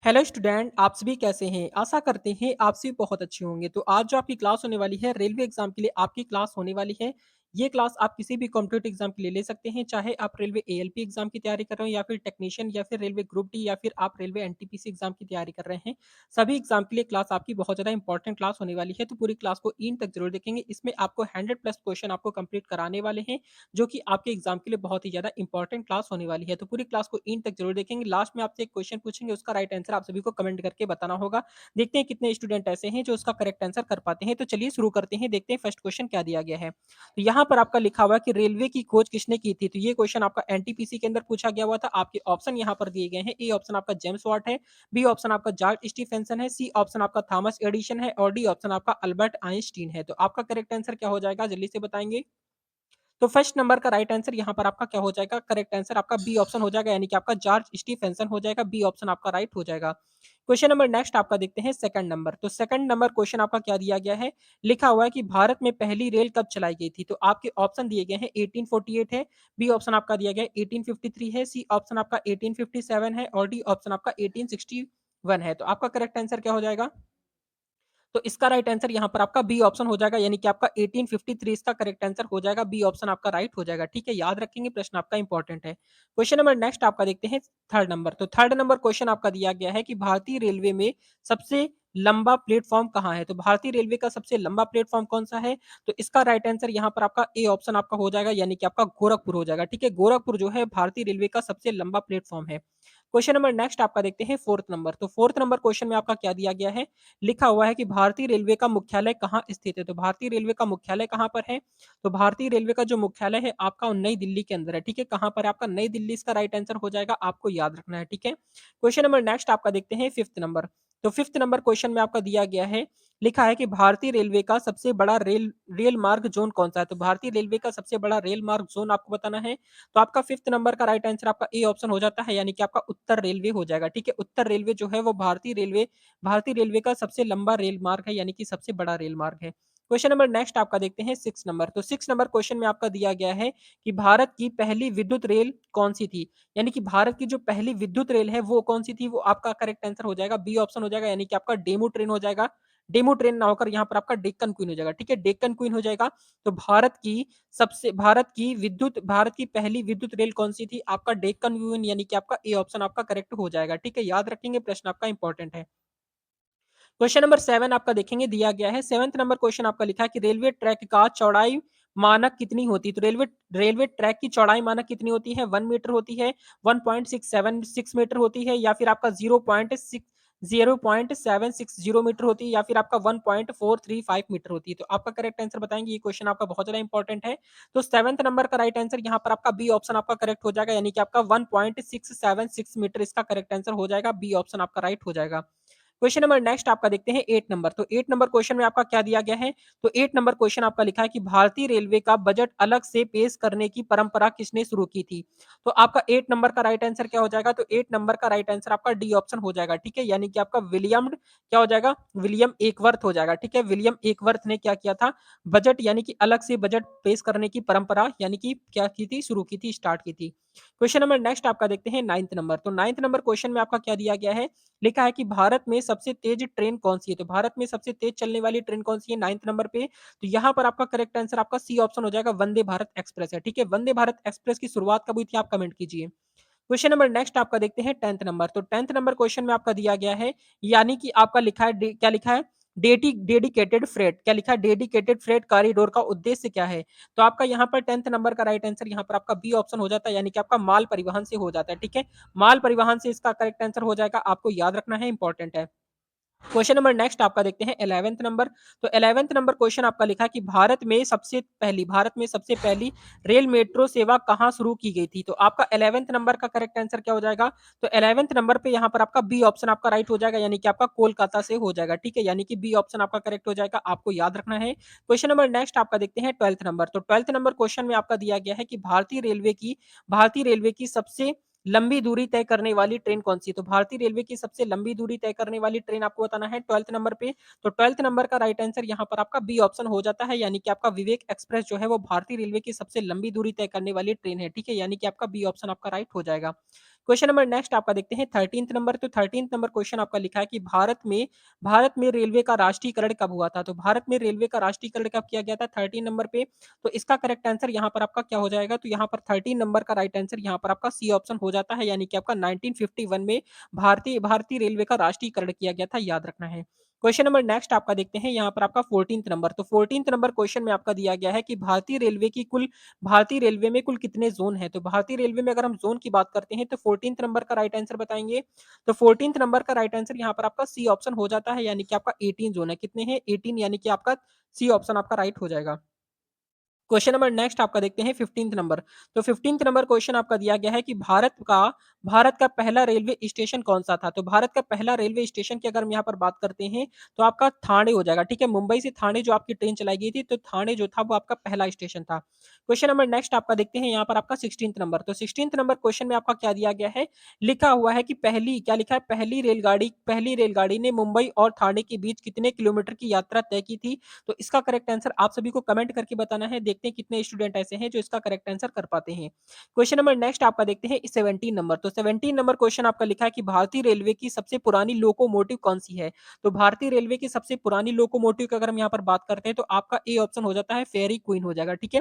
Hello student, आप सभी कैसे हैं? आशा करते हैं आप सभी बहुत अच्छे होंगे। तो आज जो आपकी क्लास होने वाली है, रेलवे एग्ज़ाम के लिए आपकी क्लास होने वाली है। ये क्लास आप किसी भी कॉम्पिटिटिव एग्ज़ाम के लिए ले सकते हैं, चाहे आप रेलवे एएलपी एग्ज़ाम की तैयारी कर रहे हो या फिर टेक्नीशियन या फिर रेलवे ग्रुप डी या फिर आप रेलवे एनटीपीसी एग्ज़ाम की तैयारी कर रहे हैं। सभी एग्ज़ाम के लिए क्लास आपकी बहुत ज़्यादा इंपॉर्टेंट क्लास होने वाली है, तो पूरी क्लास को एंड तक ज़रूर देखेंगे। इसमें आपको 100 प्लस क्वेश्चन आपको कंप्लीट कराने वाले हैं, जो कि आपके एग्ज़ाम के लिए बहुत ही ज़्यादा इंपॉर्टेंट क्लास होने वाली है। तो पूरी क्लास को एंड तक ज़रूर देखेंगे। लास्ट में आपसे एक क्वेश्चन पूछेंगे, उसका राइट आंसर आप सभी को कमेंट करके बताना होगा। देखते हैं कितने स्टूडेंट ऐसे हैं जो उसका करेक्ट आंसर कर पाते हैं। तो चलिए शुरू करते हैं, देखते हैं फर्स्ट क्वेश्चन क्या दिया गया है। तो यहाँ पर आपका लिखा हुआ है कि रेलवे की खोज किसने की थी? तो ये क्वेश्चन आपका एनटीपीसी के अंदर पूछा गया हुआ था। आपके ऑप्शन यहाँ पर दिए गए हैं। ए ऑप्शन आपका जेम्स वाट है, बी ऑप्शन आपका जॉर्ज स्टीफेंसन है, सी ऑप्शन आपका थॉमस एडिसन है और डी ऑप्शन आपका अल्बर्ट आइंस्टीन है। तो आपका करेक्ट आंसर क्या हो जाएगा? जल्दी से बताएंगे। तो फर्स्ट नंबर का राइट आंसर यहाँ पर आपका क्या हो जाएगा? करेक्ट आंसर आपका बी ऑप्शन हो जाएगा, यानी कि आपका जॉर्ज स्टीफेंसन हो जाएगा। बी ऑप्शन आपका राइट हो जाएगा। क्वेश्चन नंबर नेक्स्ट आपका देखते हैं सेकंड नंबर। तो सेकंड नंबर क्वेश्चन आपका क्या दिया गया है? लिखा हुआ है कि भारत में पहली रेल कब चलाई गई थी? तो आपके ऑप्शन दिए गए हैं 1848 है, बी ऑप्शन आपका दिया गया है 1853 है, सी ऑप्शन आपका 1857 है और डी ऑप्शन आपका 1861 है। तो आपका करेक्ट आंसर क्या हो जाएगा? तो इसका राइट आंसर यहाँ पर आपका बी ऑप्शन हो जाएगा, यानी कि आपका 1853 इसका करेक्ट आंसर हो जाएगा। बी ऑप्शन आपका राइट हो जाएगा। ठीक है, याद रखेंगे, प्रश्न आपका इंपॉर्टेंट है। क्वेश्चन नंबर नेक्स्ट आपका देखते हैं थर्ड नंबर। तो थर्ड नंबर क्वेश्चन आपका दिया गया है कि भारतीय रेलवे में सबसे लंबा प्लेटफॉर्म कहाँ है? तो भारतीय रेलवे का सबसे लंबा प्लेटफॉर्म कौन सा है? तो इसका राइट आंसर यहाँ पर आपका ए ऑप्शन आपका हो जाएगा, यानी कि आपका गोरखपुर हो जाएगा। ठीक है, गोरखपुर जो है भारतीय रेलवे का सबसे लंबा प्लेटफॉर्म है। क्वेश्चन नंबर नेक्स्ट आपका देखते हैं फोर्थ नंबर। तो फोर्थ नंबर क्वेश्चन में आपका क्या दिया गया है? लिखा हुआ है कि भारतीय रेलवे का मुख्यालय कहाँ स्थित है? तो भारतीय रेलवे का मुख्यालय कहाँ पर है? तो भारतीय रेलवे का जो मुख्यालय है आपका नई दिल्ली के अंदर है। ठीक है, कहाँ पर है आपका? नई दिल्ली इसका राइट आंसर हो जाएगा, आपको याद रखना है। ठीक है, क्वेश्चन नंबर नेक्स्ट आपका देखते हैं फिफ्थ नंबर। तो फिफ्थ नंबर क्वेश्चन में आपका दिया गया है, लिखा है कि भारतीय रेलवे का सबसे बड़ा रेल मार्ग जोन कौन सा है? तो भारतीय रेलवे का सबसे बड़ा रेल मार्ग जोन आपको बताना है। तो आपका फिफ्थ नंबर का राइट आंसर आपका ए ऑप्शन हो जाता है, यानी कि आपका उत्तर रेलवे हो जाएगा। ठीक है, उत्तर रेलवे जो है वो भारतीय रेलवे का सबसे लंबा रेल मार्ग है, यानी कि सबसे बड़ा रेल मार्ग है। क्वेश्चन नंबर नेक्स्ट आपका देखते हैं सिक्स नंबर। तो सिक्स नंबर क्वेश्चन में आपका दिया गया है कि भारत की पहली विद्युत रेल कौन सी थी? यानी कि भारत की जो पहली विद्युत रेल है वो कौन सी थी? वो आपका करेक्ट आंसर हो जाएगा, बी ऑप्शन हो जाएगा, यानी कि आपका डेमू ट्रेन हो जाएगा। डेमू ट्रेन ना होकर यहाँ पर आपका डेक्कन क्वीन हो जाएगा। ठीक है, डेक्कन क्वीन हो जाएगा। तो भारत की पहली विद्युत रेल कौन सी थी? आपका डेक्कन क्वीन, यानी कि आपका ए ऑप्शन आपका करेक्ट हो जाएगा। ठीक है, याद रखेंगे, प्रश्न आपका इंपॉर्टेंट है। क्वेश्चन नंबर 7 आपका देखेंगे, दिया गया है। 7th नंबर क्वेश्चन आपका लिखा है कि रेलवे ट्रैक का चौड़ाई मानक कितनी होती है? तो रेलवे रेलवे ट्रैक की चौड़ाई मानक कितनी होती है? 1 मीटर होती है, 1.676 मीटर होती है, या फिर आपका 0.760 मीटर होती है, या फिर आपका 1.435 मीटर होती है। तो आपका करेक्ट आंसर बताएंगे। ये क्वेश्चन आपका बहुत ज्यादा इंपॉर्टेंट है। तो 7th नंबर का राइट आंसर यहाँ पर आपका बी ऑप्शन आपका करेक्ट हो जाएगा, यानी कि आपका 1.676 मीटर इसका करेक्ट आंसर हो जाएगा। बी ऑप्शन आपका राइट हो जाएगा। क्वेश्चन नंबर नेक्स्ट आपका देखते हैं 8 नंबर। तो 8 नंबर क्वेश्चन में आपका क्या दिया गया है? तो 8 नंबर क्वेश्चन आपका लिखा है कि भारतीय रेलवे का बजट अलग से पेश करने की परंपरा किसने शुरू की थी? तो आपका 8 नंबर का राइट आंसर क्या हो जाएगा? तो 8 नंबर का राइट आंसर आपका डी ऑप्शन हो जाएगा। ठीक है, यानी कि आपका क्या हो जाएगा? विलियम एकवर्थ हो जाएगा। ठीक है, विलियम एकवर्थ ने क्या किया था? बजट, यानी कि अलग से बजट पेश करने की परंपरा, यानी कि क्या की थी? शुरू की थी, स्टार्ट की थी। क्वेश्चन नंबर नेक्स्ट आपका देखते हैं 9th नंबर। तो 9th नंबर क्वेश्चन में आपका क्या दिया गया है? लिखा है कि भारत में सबसे तेज ट्रेन कौन सी है? तो भारत में सबसे तेज चलने वाली ट्रेन कौन सी है 9th नंबर पे? तो यहाँ पर आपका करेक्ट आंसर आपका सी ऑप्शन हो जाएगा, वंदे भारत एक्सप्रेस है। ठीक है, वंदे भारत एक्सप्रेस की शुरुआत कब हुई थी? आप कमेंट कीजिए। क्वेश्चन नंबर नेक्स्ट आपका देखते हैं 10th नंबर। तो 10th नंबर क्वेश्चन में आपका दिया गया है, यानी कि आपका लिखा है क्या लिखा है? डेडिकेटेड फ्रेट, क्या लिखा है? डेडिकेटेड फ्रेट कॉरिडोर का उद्देश्य क्या है? तो आपका यहाँ पर 10th नंबर का राइट आंसर यहाँ पर आपका बी ऑप्शन हो जाता है, यानी कि आपका माल परिवहन से हो जाता है। ठीक है, माल परिवहन से इसका करेक्ट आंसर हो जाएगा, आपको याद रखना है, इंपॉर्टेंट है। क्वेश्चन नंबर नेक्स्ट आपका देखते हैं 11th नंबर। तो 11th नंबर क्वेश्चन आपका लिखा कि भारत में सबसे पहली रेल मेट्रो सेवा कहां शुरू की गई थी? तो आपका 11th नंबर का करेक्ट आंसर क्या हो जाएगा? तो 11th नंबर पे यहां पर आपका बी ऑप्शन आपका राइट हो जाएगा, यानी कि आपका कोलकाता से हो जाएगा। ठीक है, यानी कि बी ऑप्शन आपका करेक्ट हो जाएगा, आपको याद रखना है। क्वेश्चन नंबर नेक्स्ट आपका देखते हैं 12th नंबर। तो 12th नंबर क्वेश्चन में आपका दिया गया है कि भारतीय रेलवे की सबसे लंबी दूरी तय करने वाली ट्रेन कौन सी है? तो भारतीय रेलवे की सबसे लंबी दूरी तय करने वाली ट्रेन आपको बताना है 12th नंबर पे। तो 12th नंबर का राइट आंसर यहाँ पर आपका बी ऑप्शन हो जाता है, यानी कि आपका विवेक एक्सप्रेस जो है वो भारतीय रेलवे की सबसे लंबी दूरी तय करने वाली ट्रेन है। ठीक है, यानी कि आपका बी ऑप्शन आपका राइट हो जाएगा। क्वेश्चन नंबर नेक्स्ट आपका देखते हैं 13th नंबर। तो 13th नंबर क्वेश्चन आपका लिखा है कि भारत में रेलवे का राष्ट्रीयकरण कब हुआ था? तो भारत में रेलवे का राष्ट्रीयकरण कब किया गया था? 13 नंबर पे। तो इसका करेक्ट आंसर यहाँ पर आपका क्या हो जाएगा? तो यहाँ पर 13 नंबर का राइट आंसर यहाँ पर आपका सी ऑप्शन हो जाता है, यानी कि आपका 1951 में भारतीय भारतीय रेलवे का राष्ट्रीयकरण किया गया था, याद रखना है। क्वेश्चन नंबर नेक्स्ट आपका देखते हैं यहाँ पर आपका 14th नंबर। तो 14th नंबर क्वेश्चन में आपका दिया गया है कि भारतीय रेलवे में कुल कितने ज़ोन हैं? तो भारतीय रेलवे में अगर हम ज़ोन की बात करते हैं तो 14th नंबर का राइट आंसर बताएँगे। तो 14th नंबर का राइट आंसर यहाँ पर आपका सी ऑप्शन हो जाता है, यानी कि आपका 18 ज़ोन है। कितने हैं? 18, यानी कि आपका सी ऑप्शन आपका राइट हो जाएगा। क्वेश्चन नंबर नेक्स्ट आपका देखते हैं 15th नंबर। तो 15th नंबर क्वेश्चन आपका दिया गया है कि भारत का पहला रेलवे स्टेशन कौन-सा था? तो भारत का पहला रेलवे स्टेशन की अगर हम यहाँ पर बात करते हैं, तो आपका थाने हो जाएगा, ठीक है? मुंबई से थाने जो आपकी ट्रेन चलाई गई थी, तो थाने जो था वो आपका पहला स्टेशन था। क्वेश्चन नंबर नेक्स्ट आपका देखते हैं यहाँ पर आपका 16th नंबर। तो 16th नंबर क्वेश्चन में आपका क्या दिया गया है? लिखा हुआ है कि क्या लिखा है? पहली रेलगाड़ी ने मुंबई और थाने के बीच कितने किलोमीटर की यात्रा तय की थी? तो इसका करेक्ट आंसर आप सभी को कमेंट करके बताना है। देखते हैं कितने स्टूडेंट ऐसे हैं जो इसका करेक्ट आंसर कर पाते हैं। क्वेश्चन नंबर नेक्स्ट आपका देखते हैं 17 नंबर। तो 17 नंबर क्वेश्चन आपका लिखा है कि भारतीय रेलवे की सबसे पुरानी लोकोमोटिव कौन-सी है? तो भारतीय रेलवे की सबसे पुरानी लोकोमोटिव की अगर हम यहाँ पर बात करते हैं तो आपका ए ऑप्शन हो जाता है, फेयरी क्वीन हो जाएगा, ठीक है?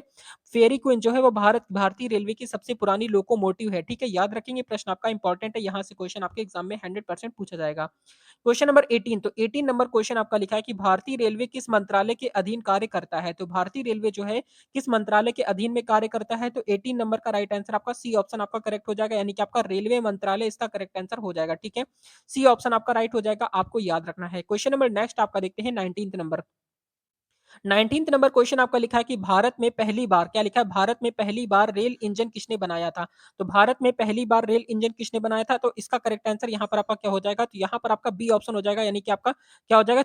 फेयरी क्वीन जो है वो भारतीय रेलवे की सबसे पुरानी लोकोमोटिव है, ठीक है? याद रखेंगे, प्रश्न आपका इंपॉर्टेंट है, यहाँ से क्वेश्चन आपके एग्जाम में 100% पूछा जाएगा। Question number 18। तो 18 नंबर क्वेश्चन आपका लिखा है कि भारतीय रेलवे किस मंत्रालय के अधीन कार्य करता है? तो भारतीय रेलवे जो है किस मंत्रालय के अधीन में कार्य करता है? तो 18 नंबर का राइट आंसर आपका सी ऑप्शन आपका करेक्ट हो जाएगा, यानी कि आपका रेलवे मंत्रालय इसका करेक्ट आंसर हो जाएगा, ठीक है? सी ऑप्शन आपका राइट हो जाएगा, आपको याद रखना है। क्वेश्चन नंबर नेक्स्ट आपका देखते हैं 19th number. 19th number question आपका लिखा है कि भारत में पहली बार क्या लिखा है? भारत में पहली बार रेल इंजन किसने बनाया था? तो भारत में पहली बार रेल इंजन किसने बनाया था? तो इसका करेक्ट आंसर यहाँ पर आपका क्या हो जाएगा? तो यहाँ पर आपका बी ऑप्शन हो जाएगा, यानी कि आपका क्या हो जाएगा?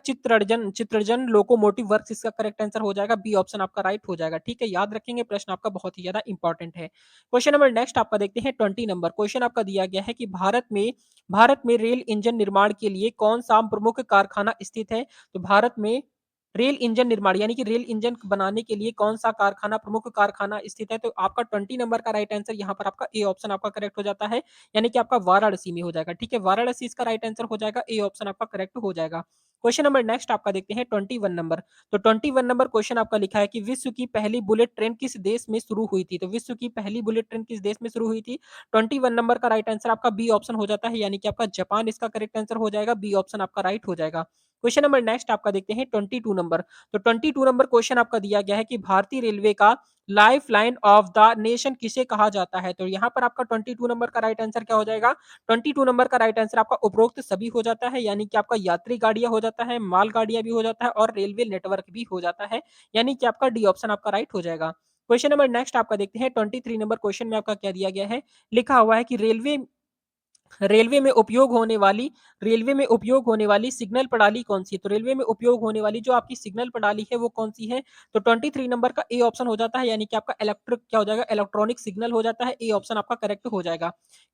चित्रजन लोकोमोटिव वर्क्स इसका करेक्ट आंसर हो जाएगा। बी ऑप्शन आपका राइट हो जाएगा, ठीक है? याद रखेंगे, प्रश्न आपका बहुत ही ज़्यादा इंपॉर्टेंट है। क्वेश्चन नंबर नेक्स्ट आपका देखते हैं 20 नंबर। क्वेश्चन आपका दिया गया है कि भारत में रेल इंजन निर्माण के लिए कौन-सा प्रमुख कारखाना स्थित है? तो भारत में रेल इंजन निर्माण, यानी कि रेल इंजन बनाने के लिए कौन-सा प्रमुख कारखाना स्थित है? तो आपका 20 नंबर का राइट आंसर यहाँ पर आपका ए ऑप्शन आपका करेक्ट हो जाता है, यानी कि आपका वाराणसी में हो जाएगा, ठीक है? वाराणसी इसका राइट आंसर हो जाएगा, ए ऑप्शन आपका करेक्ट हो जाएगा। क्वेश्चन नंबर नेक्स्ट आपका देखते हैं 21 नंबर। तो 21 नंबर क्वेश्चन आपका लिखा है कि विश्व की पहली बुलेट ट्रेन किस देश में शुरू हुई थी? तो विश्व की पहली बुलेट ट्रेन किस देश में शुरू हुई थी? 21 नंबर का राइट आंसर आपका बी ऑप्शन हो जाता है, यानी कि आपका जापान इसका करेक्ट आंसर हो जाएगा, बी ऑप्शन आपका राइट हो जाएगा। क्वेश्चन नंबर नेक्स्ट आपका देखते हैं 22 नंबर। तो 22 नंबर क्वेश्चन आपका दिया गया है कि भारतीय रेलवे का life line of the nation किसे कहा जाता है? तो यहाँ पर आपका 22 नंबर का राइट आंसर क्या हो जाएगा? 22 नंबर का राइट आंसर आपका उपरोक्त सभी हो जाता है, यानी कि आपका यात्री गाड़ियाँ हो जाता है, माल गाड़ियाँ भी हो जाता है और रेलवे नेटवर्क भी हो जाता है, यानी कि आपका डी ऑप्शन आपका राइट हो जाएगा। क्वेश्चन नंबर नेक्स्ट आपका देखते हैं 23 नंबर क्वेश्चन में आपका क्या दिया गया है? लिखा हुआ है कि रेलवे में उपयोग होने वाली रेलवे में उपयोग होने वाली सिग्नल प्रणाली कौन-सी है? तो रेलवे में उपयोग होने वाली जो आपकी सिग्नल प्रणाली है वो कौन-सी है? तो 23 नंबर का ए ऑप्शन हो जाता है, यानी कि आपका क्या हो जाएगा? इलेक्ट्रॉनिक सिग्नल हो जाता है, ए ऑप्शन आपका करेक्ट हो जाएगा।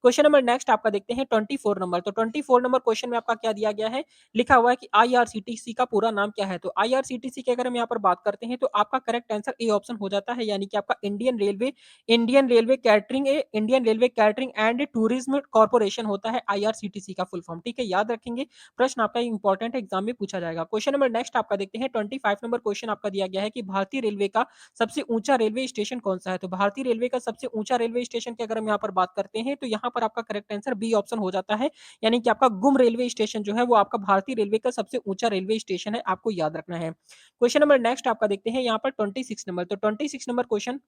क्वेश्चन नंबर नेक्स्ट आपका देखते हैं 24 नंबर। तो 24 नंबर क्वेश्चन में आपका क्या दिया गया है? लिखा हुआ है कि आईआरसीटीसी का पूरा नाम क्या है? तो आईआरसीटीसी की अगर हम यहाँ पर बात करते हैं तो आपका करेक्ट आंसर ए ऑप्शन हो जाता है, यानी कि आपका Indian railway catering and tourism corporation होता है, आईआरसीटीसी का फुल फॉर्म, ठीक है? याद रखेंगे, प्रश्न आपका इंपॉर्टेंट एग्जाम में पूछा जाएगा। क्वेश्चन नंबर नेक्स्ट आपका देखते हैं 25 नंबर क्वेश्चन आपका दिया गया है कि भारतीय रेलवे का सबसे ऊंचा रेलवे स्टेशन कौन सा है? तो भारतीय रेलवे का सबसे ऊंचा रेलवे स्टेशन की अगर हम यहाँ पर बात करते हैं तो यहाँ पर आपका करेक्ट आंसर बी ऑप्शन हो जाता है, यानी कि आपका गुम रेलवे स्टेशन जो है वो आपका भारतीय रेलवे का सबसे ऊंचा रेलवे स्टेशन है, आपको याद रखना है। क्वेश्चन नंबर नेक्स्ट आपका देखते हैं यहाँ पर 26 नंबर। तो 26 नंबर क्वेश्चन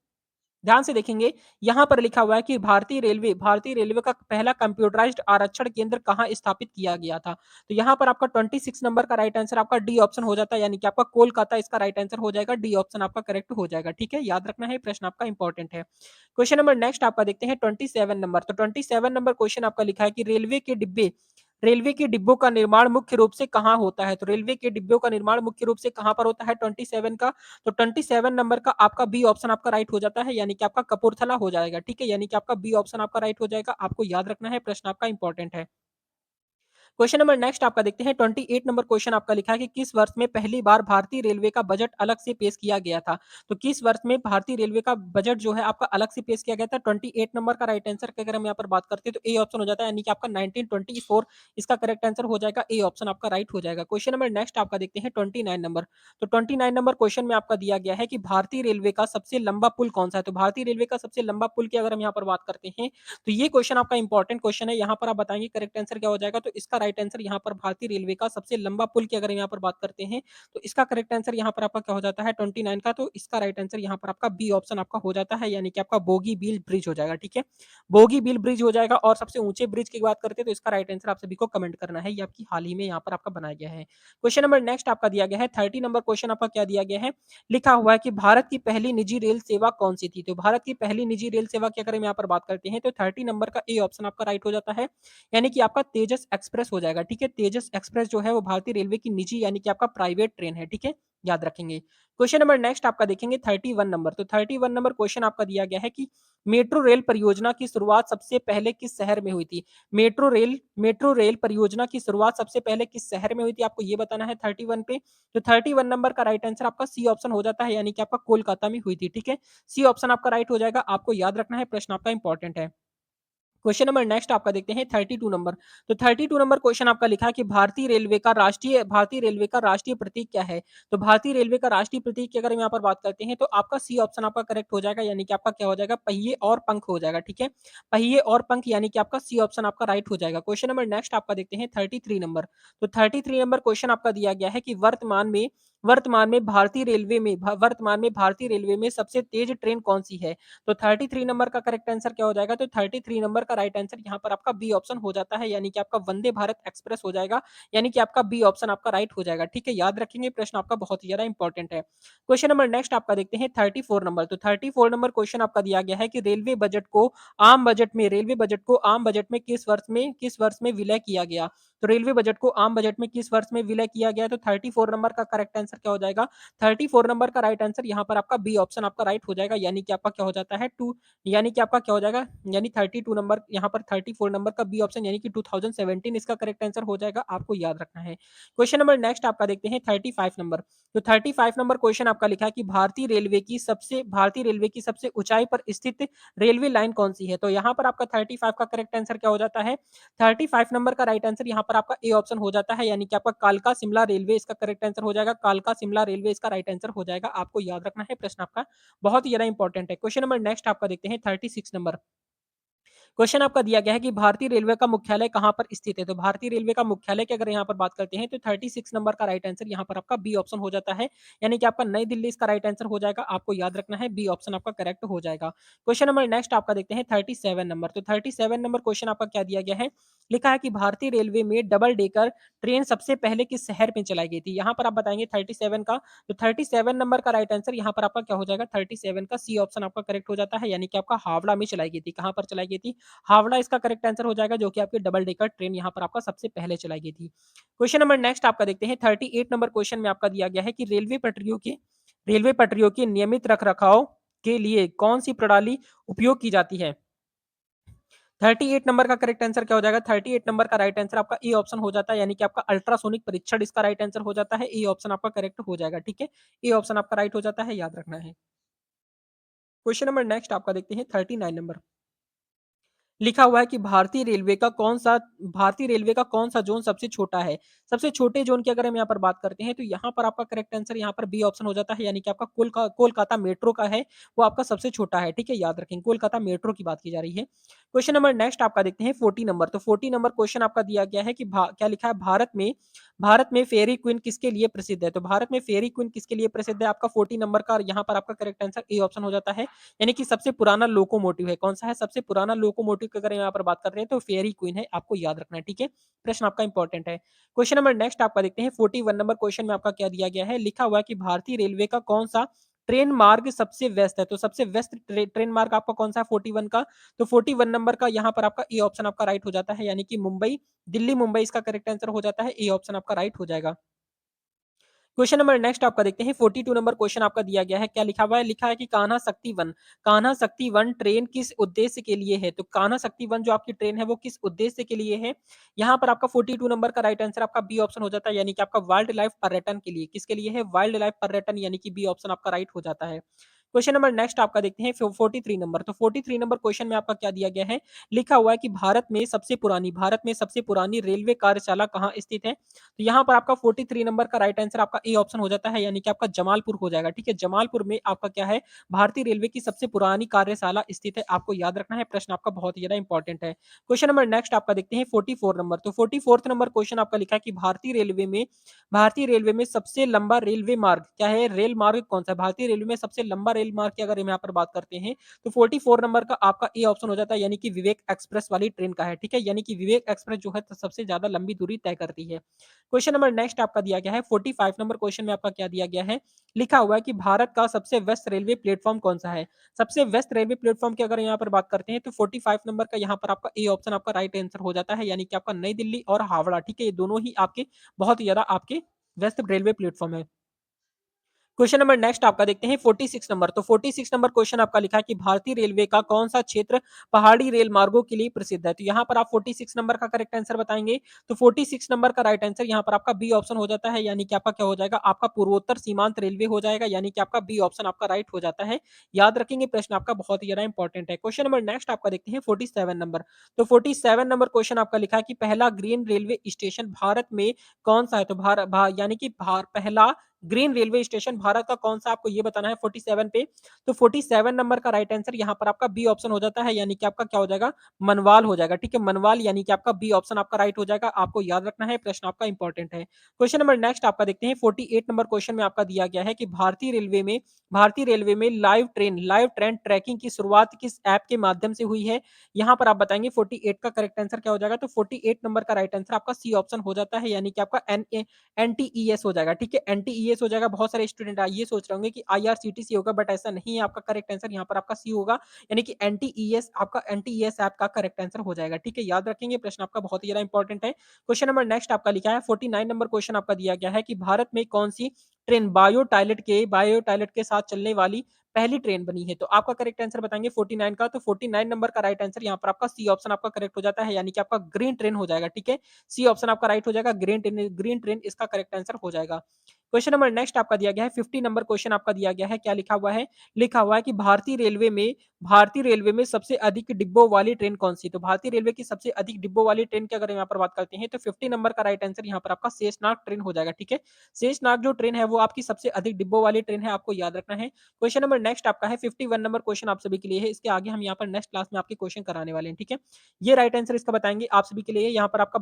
ध्यान से देखेंगे, यहाँ पर लिखा हुआ है कि भारतीय रेलवे का पहला कंप्यूटराइज्ड आरक्षण केंद्र कहाँ स्थापित किया गया था? तो यहाँ पर आपका 26 नंबर का राइट आंसर आपका डी ऑप्शन हो जाता है, यानी कि आपका कोलकाता इसका राइट आंसर हो जाएगा, डी ऑप्शन आपका करेक्ट हो जाएगा, ठीक है? याद रखना है, प्रश्न आपका इंपॉर्टेंट है। क्वेश्चन नंबर नेक्स्ट आपका देखते हैं 27 नंबर। तो 27 नंबर क्वेश्चन आपका लिखा है कि रेलवे के डिब्बों का निर्माण मुख्य रूप से कहाँ होता है? तो रेलवे के डिब्बों का निर्माण मुख्य रूप से कहाँ पर होता है 27 का? तो 27 नंबर का आपका बी ऑप्शन आपका राइट हो जाता है, यानी कि आपका कपूरथला हो जाएगा, ठीक है? यानी कि आपका बी ऑप्शन आपका राइट हो जाएगा, आपको याद रखना है, प्रश्न आपका इंपॉर्टेंट है। क्वेश्चन नंबर नेक्स्ट आपका देखते हैं 28 नंबर क्वेश्चन आपका लिखा है कि किस वर्ष में पहली बार भारतीय रेलवे का बजट अलग से पेश किया गया था? तो किस वर्ष में भारतीय रेलवे का बजट जो है आपका अलग से पेश किया गया था? 28 नंबर का राइट आंसर की अगर हम यहाँ पर बात करते हैं तो ए ऑप्शन हो जाता है, यानी कि आपका 1924 इसका करेक्ट आंसर हो जाएगा, ए ऑप्शन आपका राइट हो जाएगा। क्वेश्चन नंबर नेक्स्ट आपका देखते हैं 29 नंबर। तो 29 नंबर क्वेश्चन में आपका दिया गया है कि भारतीय रेलवे का सबसे लंबा पुल कौन-सा है? तो भारतीय रेलवे का सबसे लंबा पुल की अगर हम यहाँ पर बात करते हैं तो ये क्वेश्चन आपका इंपॉर्टेंट क्वेश्चन है। यहाँ पर आप बताएँगे करेक्ट आंसर क्या हो जाएगा? तो इसका राइट आंसर यहाँ पर भारतीय रेलवे का सबसे लंबा पुल की अगर यहाँ पर बात करते हैं, तो इसका करेक्ट आंसर यहाँ पर आपका क्या हो जाता है 29 का, तो इसका राइट आंसर यहाँ पर आपका बी ऑप्शन आपका हो जाता है, यानी कि आपका बोगीबील ब्रिज हो जाएगा, ठीक है? बोगीबील ब्रिज हो जाएगा। और सबसे ऊँचे ब्रिज की बात करते हैं तो इसका राइट आंसर आप सभी को कमेंट करना है। ये आपकी हाल ही में यहाँ पर आपका बनाया गया है। क्वेश्चन नंबर नेक्स्ट आपका दिया गया है 30 नंबर क्वेश्चन आपका क्या दिया गया है? लिखा हुआ है कि भारत की पहली निजी रेल सेवा कौन-सी थी? तो भारत की पहली निजी रेल सेवा की अगर हम यहाँ पर बात करते हैं तो 30 नंबर का ए ऑप्शन आपका राइट हो जाता है, यानी कि आपका तेजस एक्सप्रेस हो जाएगा, ठीक है? तेजस एक्सप्रेस जो है वो भारतीय रेलवे की निजी यानी कि आपका प्राइवेट ट्रेन है, ठीक है? याद रखेंगे। क्वेश्चन नंबर नेक्स्ट आपका देखेंगे 31 नंबर। तो 31 नंबर क्वेश्चन आपका दिया गया है कि मेट्रो रेल परियोजना की शुरुआत सबसे पहले किस शहर में हुई थी? मेट्रो रेल परियोजना की शुरुआत सबसे पहले किस शहर में हुई थी? आपको ये बताना है 31 पे। तो 31 नंबर का राइट आंसर आपका सी ऑप्शन हो जाता है, यानी कि आपका कोलकाता में हुई थी, ठीक है? सी ऑप्शन आपका राइट हो जाएगा। आपको याद रखना है, प्रश्न आपका इंपॉर्टेंट है। क्वेश्चन नंबर नेक्स्ट आपका देखते हैं 32 नंबर। तो 32 नंबर क्वेश्चन आपका लिखा है कि भारतीय रेलवे का राष्ट्रीय प्रतीक क्या है? तो भारतीय रेलवे का राष्ट्रीय प्रतीक की अगर हम यहाँ पर बात करते हैं तो आपका सी ऑप्शन आपका करेक्ट हो जाएगा, यानी कि आपका क्या हो जाएगा पहिए और पंख हो जाएगा, ठीक है? पहिए और पंख यानी कि आपका सी ऑप्शन आपका राइट हो जाएगा। क्वेश्चन नंबर नेक्स्ट आपका देखते हैं 33 नंबर। तो 33 नंबर क्वेश्चन आपका दिया गया है कि वर्तमान में भारतीय रेलवे में सबसे तेज ट्रेन कौन-सी है? तो 33 नंबर का करेक्ट आंसर क्या हो जाएगा? तो 33 नंबर का राइट आंसर यहाँ पर आपका बी ऑप्शन हो जाता है, यानी कि आपका वंदे भारत एक्सप्रेस हो जाएगा, यानी कि आपका बी ऑप्शन आपका राइट हो जाएगा, ठीक है? याद रखेंगे, प्रश्न आपका बहुत ही ज़्यादा इंपॉर्टेंट है। क्वेश्चन नंबर नेक्स्ट आपका देखते हैं 34 नंबर। तो 34 नंबर क्वेश्चन आपका दिया गया है कि रेलवे बजट को आम बजट में किस वर्ष में विलय किया गया? तो रेलवे बजट को आम बजट में किस वर्ष में विलय किया गया? तो 34 नंबर का करेक्ट आंसर क्या हो जाएगा? 34 नंबर का राइट आंसर यहाँ पर आपका बी ऑप्शन आपका राइट हो जाएगा, यानी कि आपका क्या हो जाता है यानी कि आपका क्या हो जाएगा, यानी 32 नंबर यहाँ पर 34 नंबर का बी ऑप्शन यानी कि 2017 इसका करेक्ट आंसर हो जाएगा, आपको याद रखना है। क्वेश्चन नंबर नेक्स्ट आपका देखते हैं 35 नंबर। तो 35 नंबर क्वेश्चन आपका लिखा है कि भारतीय रेलवे की सबसे ऊंचाई पर स्थित रेलवे लाइन कौन सी है? तो यहाँ पर आपका 35 का करेक्ट आंसर क्या हो जाता है? 35 नंबर का राइट आंसर यहाँ पर आपका ए ऑप्शन हो जाता है, यानी कि आपका कालका शिमला रेलवे इसका करेक्ट आंसर हो जाएगा। कालका शिमला रेलवे इसका राइट आंसर हो जाएगा, आपको याद रखना है, प्रश्न आपका बहुत ही ज़्यादा इंपॉर्टेंट है। क्वेश्चन नंबर नेक्स्ट आपका देखते हैं 36 नंबर। क्वेश्चन आपका दिया गया है कि भारतीय रेलवे का मुख्यालय कहाँ पर स्थित है? तो भारतीय रेलवे का मुख्यालय की अगर यहाँ पर बात करते हैं तो 36 नंबर का राइट आंसर यहाँ पर आपका बी ऑप्शन हो जाता है, यानी कि आपका नई दिल्ली इसका राइट आंसर हो जाएगा, आपको याद रखना है, बी ऑप्शन आपका करेक्ट हो जाएगा। क्वेश्चन नंबर नेक्स्ट आपका देखते हैं 37 नंबर। तो 37 नंबर क्वेश्चन आपका क्या दिया गया है? लिखा है कि भारतीय रेलवे में डबल डेकर ट्रेन सबसे पहले किस शहर में चलाई गई थी? यहाँ पर आप बताएंगे 37 का। तो 37 नंबर का राइट आंसर यहाँ पर आपका क्या हो जाएगा? 37 का सी ऑप्शन आपका करेक्ट हो जाता है, यानी कि आपका हावड़ा में चलाई गई थी। कहाँ पर चलाई गई थी? हावड़ा इसका करेक्ट आंसर हो जाएगा, जो कि आपकी डबल डेकर ट्रेन यहाँ पर आपका सबसे पहले चलाई गई थी। क्वेश्चन नंबर नेक्स्ट आपका देखते हैं 38 नंबर क्वेश्चन में आपका दिया गया है कि रेलवे पटरियों के नियमित रखरखाव के लिए कौन सी प्रणाली उपयोग की जाती है? 38 नंबर का करेक्ट आंसर क्या हो जाएगा? 38 नंबर का राइट आंसर आपका ए ऑप्शन हो जाता है, यानी कि आपका अल्ट्रासोनिक परीक्षण इसका राइट आंसर हो जाता है। ए ऑप्शन आपका करेक्ट हो जाएगा, ठीक है? ए ऑप्शन आपका राइट हो जाता है, याद रखना है। क्वेश्चन नंबर नेक्स्ट आपका देखते हैं 39 नंबर। लिखा हुआ है कि भारतीय रेलवे का कौन-सा ज़ोन सबसे छोटा है? सबसे छोटे ज़ोन की अगर हम यहाँ पर बात करते हैं, तो यहाँ पर आपका करेक्ट आंसर यहाँ पर बी ऑप्शन हो जाता है, यानी कि आपका कोलकाता मेट्रो का है, वो आपका सबसे छोटा है, ठीक है? याद रखें, कोलकाता मेट्रो की बात की जा रही है। क्वेश्चन नंबर नेक्स्ट आपका देखते हैं 40 नंबर। तो 40 नंबर क्वेश्चन आपका दिया गया है कि क्या लिखा है, भारत में फेयरी क्वीन किसके लिए प्रसिद्ध है? तो भारत में फेयरी क्वीन किसके लिए प्रसिद्ध है? आपका 40 नंबर का यहाँ पर आपका करेक्ट आंसर ए ऑप्शन हो जाता है, यानी कि सबसे पुराना लोकोमोटिव है। कौन-सा है? सबसे पुराना लोकोमोटिव की अगर यहाँ पर बात कर रहे हैं तो फेयरी क्वीन है, आपको याद रखना है, ठीक है? प्रश्न आपका इंपॉर्टेंट है। क्वेश्चन नंबर नेक्स्ट आपका देखते हैं 41 नंबर क्वेश्चन में आपका क्या दिया गया है? लिखा हुआ है कि भारतीय रेलवे का कौन-सा ट्रेन मार्ग सबसे व्यस्त है? तो सबसे व्यस्त ट्रेन मार्ग आपका कौन-सा है 41 का? तो 41 नंबर का यहाँ पर आपका ए ऑप्शन आपका राइट हो जाता है, यानी कि दिल्ली-मुंबई इसका करेक्ट आंसर हो जाता है, ए ऑप्शन आपका राइट हो जाएगा। क्वेश्चन नंबर नेक्स्ट आपका देखते हैं 42 नंबर क्वेश्चन आपका दिया गया है। क्या लिखा हुआ है? लिखा है कि कान्हा शक्ति 1 ट्रेन किस उद्देश्य के लिए है? तो कान्हा शक्ति 1 जो आपकी ट्रेन है वो किस उद्देश्य के लिए है? यहाँ पर आपका 42 नंबर का राइट आंसर आपका बी ऑप्शन हो जाता है, यानी कि आपका वाइल्ड लाइफ पर्यटन के लिए। किसके लिए है? वाइल्ड लाइफ पर्यटन, यानी कि बी ऑप्शन आपका राइट हो जाता है। क्वेश्चन नंबर नेक्स्ट आपका देखते हैं 43 नंबर। तो 43 नंबर क्वेश्चन में आपका क्या दिया गया है? लिखा हुआ है कि भारत में सबसे पुरानी रेलवे कार्यशाला कहाँ स्थित है? तो यहाँ पर आपका 43 नंबर का राइट आंसर आपका ए ऑप्शन हो जाता है, यानी कि आपका जमालपुर हो जाएगा। ठीक है, जमालपुर में आपका क्या है? भारतीय रेलवे की सबसे पुरानी कार्यशाला स्थित है। आपको याद रखना है, प्रश्न आपका बहुत ही ज्यादा इंपॉर्टेंट है। क्वेश्चन नंबर नेक्स्ट आपका देखते हैं 44 नंबर। तो 44th नंबर क्वेश्चन आपका लिखा है कि भारतीय रेलवे में सबसे लंबा रेलवे मार्ग क्या है? रेल मार्ग कौन सा है? भारतीय रेलवे में सबसे लंबा रेल मार्ग की अगर हम यहाँ पर बात करते हैं तो 44 नंबर का आपका ए ऑप्शन हो जाता है, यानी कि विवेक एक्सप्रेस वाली ट्रेन का है। ठीक है, यानी कि विवेक एक्सप्रेस जो है तो सबसे ज्यादा लंबी दूरी तय करती है। क्वेश्चन नंबर नेक्स्ट आपका दिया गया है 45 नंबर क्वेश्चन में आपका क्या दिया गया है? लिखा हुआ है कि भारत का सबसे व्यस्त रेलवे प्लेटफॉर्म कौन सा है? सबसे व्यस्त रेलवे प्लेटफॉर्म की अगर यहाँ पर बात करते हैं तो 45 नंबर का यहाँ पर आपका ए ऑप्शन आपका राइट आंसर हो जाता है, यानी कि आपका नई दिल्ली और हावड़ा। ठीक है, ये दोनों ही आपके बहुत ही ज्यादा आपके व्यस्त रेलवे प्लेटफॉर्म है। क्वेश्चन नंबर नेक्स्ट आपका देखते हैं 46 नंबर। तो 46 नंबर क्वेश्चन आपका लिखा है कि भारतीय रेलवे का कौन सा क्षेत्र पहाड़ी रेल मार्गों के लिए प्रसिद्ध है? तो यहाँ पर आप 46 नंबर का करेक्ट आंसर बताएंगे। तो 46 नंबर का राइट आंसर यहाँ पर आपका बी ऑप्शन हो जाता है, यानी कि आपका क्या हो जाएगा? आपका पूर्वोत्तर सीमांत रेलवे हो जाएगा, यानी कि आपका बी ऑप्शन आपका राइट हो जाता है। याद रखेंगे, प्रश्न आपका बहुत ही ज्यादा इंपॉर्टेंट है। क्वेश्चन नंबर नेक्स्ट आपका देखते हैं 47 नंबर। तो 47 नंबर क्वेश्चन आपका लिखा है कि पहला ग्रीन रेलवे स्टेशन भारत में कौन सा है? तो यानी कि पहला ग्रीन रेलवे स्टेशन भारत का कौन सा, आपको ये बताना है 47 पे। तो 47 नंबर का राइट आंसर यहाँ पर आपका बी ऑप्शन हो जाता है, यानी कि आपका क्या हो जाएगा? मनवाल हो जाएगा। ठीक है, मनवाल, यानी कि आपका बी ऑप्शन आपका राइट हो जाएगा। आपको याद रखना है, प्रश्न आपका इंपॉर्टेंट है। क्वेश्चन नंबर नेक्स्ट आपका देखते हैं 48 नंबर क्वेश्चन में आपका दिया गया है कि भारतीय रेलवे में लाइव ट्रेन ट्रैकिंग की शुरुआत किस ऐप के माध्यम से हुई है? यहाँ पर आप बताएंगे 48 का करेक्ट आंसर क्या हो जाएगा? तो 48 नंबर का राइट आंसर आपका सी ऑप्शन हो जाता है, यानी कि आपका एनटीईएस हो जाएगा। ठीक है, एनटीईएस हो जाएगा। बहुत सारे स्टूडेंट ये सोच रहे होंगे कि आईआरसीटीसी होगा, बट ऐसा नहीं है। आपका करेक्ट आंसर यहाँ पर आपका सी होगा, यानी कि एनटीईएस ऐप का करेक्ट आंसर हो जाएगा। ठीक है, याद रखेंगे, प्रश्न आपका बहुत ही ज्यादा इंपॉर्टेंट है। क्वेश्चन नंबर नेक्स्ट आपका लिखा है 49 नंबर क्वेश्चन आपका दिया गया है कि भारत में कौन सी ट्रेन बायो टायलेट के साथ चलने वाली पहली ट्रेन बनी है? तो आपका करेक्ट आंसर बताएंगे 49 का। तो 49 नंबर का राइट आंसर यहाँ पर आपका सी ऑप्शन आपका करेक्ट हो जाता है, यानी कि आपका ग्रीन ट्रेन हो जाएगा। ठीक है, सी ऑप्शन आपका राइट हो जाएगा, ग्रीन ट्रेन इसका करेक्ट आंसर हो जाएगा। क्वेश्चन नंबर नेक्स्ट आपका दिया गया है 50 नंबर क्वेश्चन आपका दिया गया है। क्या लिखा हुआ है? लिखा हुआ है कि भारतीय रेलवे में सबसे अधिक डिब्बों वाली ट्रेन कौन सी? तो भारतीय रेलवे की सबसे अधिक डिब्बों वाली ट्रेन की अगर यहाँ पर बात करते हैं तो 50 नंबर का राइट आंसर यहाँ पर आपका शेषनाग ट्रेन हो जाएगा। ठीक है, शेषनाग जो ट्रेन है वो आपकी सबसे अधिक डिब्बों वाली ट्रेन है, आपको याद रखना है। क्वेश्चन नंबर नेक्स्ट आपका है 51 नंबर क्वेश्चन आप सभी के लिए है। इसके आगे हम यहाँ पर नेक्स्ट क्लास में आपके क्वेश्चन कराने वाले हैं। ठीक है, ये राइट आंसर इसका बताएंगे आप सभी के लिए। यहाँ पर आपका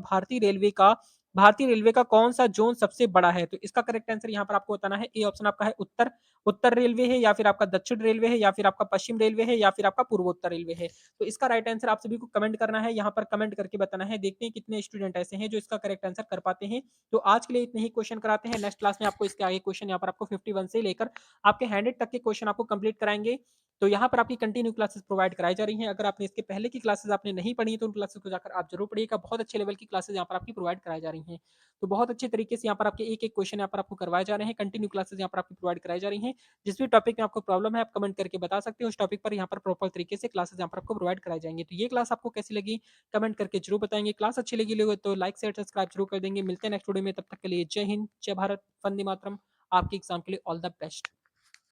भारतीय रेलवे का कौन सा जोन सबसे बड़ा है? तो इसका करेक्ट आंसर यहाँ पर आपको बताना है। ए ऑप्शन आपका है उत्तर उत्तर रेलवे है, या फिर आपका दक्षिण रेलवे है, या फिर आपका पश्चिम रेलवे है, या फिर आपका पूर्वोत्तर रेलवे है। तो इसका राइट आंसर आप सभी को कमेंट करना है, यहाँ पर कमेंट करके बताना है। देखते हैं कितने स्टूडेंट ऐसे हैं जो इसका करेक्ट आंसर कर पाते हैं। तो आज के लिए इतने ही क्वेश्चन कराते हैं। नेक्स्ट क्लास में आपको इसके आगे क्वेश्चन यहाँ पर आपको 51 से लेकर आपके 100 तक के क्वेश्चन आपको कंप्लीट कराएंगे। तो यहाँ पर आपकी कंटिन्यू क्लासेस प्रोवाइड कराई जा रही हैं। अगर आपने इसके पहले की क्लासेस आपने नहीं पढ़ी तो उन क्लासेस को जाकर आप जरूर पढ़िएगा। बहुत अच्छे लेवल की क्लासेस यहाँ पर आपकी प्रोवाइड कराई जा रही हैं। तो बहुत अच्छे तरीके से यहाँ पर आपके एक एक क्वेश्चन यहाँ पर आपको करवाए जा रहे हैं। कंटिन्यू क्लासेस यहाँ पर आपकी प्रोवाइड कराई जा रही हैं। जिस भी टॉपिक में आपको प्रॉब्लम है आप कमेंट करके बता सकते हो। उस टॉपिक पर यहाँ पर प्रॉपर तरीके से क्लासेस यहाँ पर आपको प्रोवाइड कराई जाएंगे। तो ये क्लास आपको कैसी लगी कमेंट करके जरूर बताएंगे। क्लास अच्छी लगी तो लाइक शेयर सब्सक्राइब जरूर कर देंगे। मिलते हैं नेक्स्ट वीडियो में, तब तक के लिए जय हिंद, जय भारत, वंदे मातरम। आपके एग्जाम के लिए ऑल द बेस्ट।